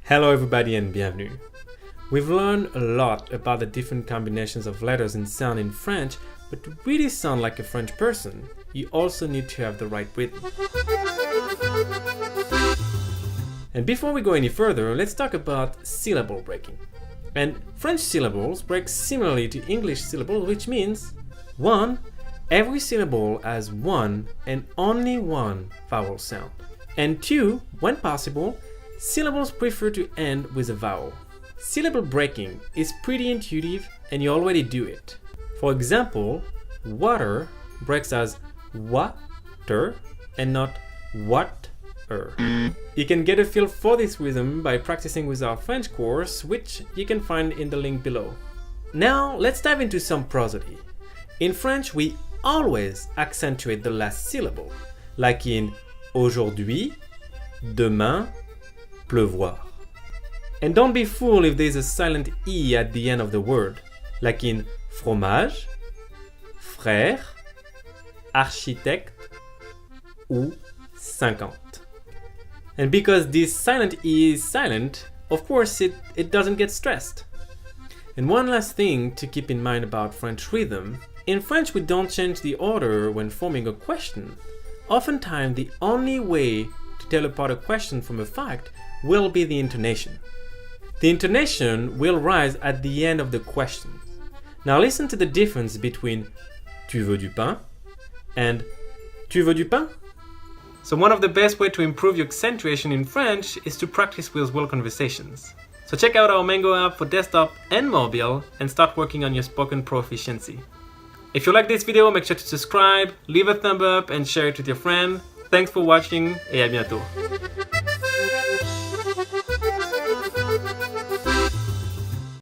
Hello everybody and bienvenue. We've learned a lot about the different combinations of letters and sound in French, but to really sound like a French person, you also need to have the right rhythm. And before we go any further, let's talk about syllable breaking. And French syllables break similarly to English syllables, which means 1. Every syllable has one and only one vowel sound. And 2. When possible, syllables prefer to end with a vowel. Syllable breaking is pretty intuitive and you already do it. For example, water breaks as water and not what-er. You can get a feel for this rhythm by practicing with our French course, which you can find in the link below. Now let's dive into some prosody. In French, we always accentuate the last syllable, like in aujourd'hui, demain, pleuvoir. And don't be fooled if there's a silent E at the end of the word, like in fromage, frère, architecte, ou 50. And because this silent E is silent, of course it doesn't get stressed. And one last thing to keep in mind about French rhythm, in French we don't change the order when forming a question. Oftentimes the only way to tell apart a question from a fact will be the intonation. The intonation will rise at the end of the question. Now listen to the difference between tu veux du pain and tu veux du pain? So one of the best ways to improve your accentuation in French is to practice with real conversations. So check out our Mango app for desktop and mobile and start working on your spoken proficiency. If you like this video, make sure to subscribe, leave a thumb up and share it with your friend. Thanks for watching et à bientôt.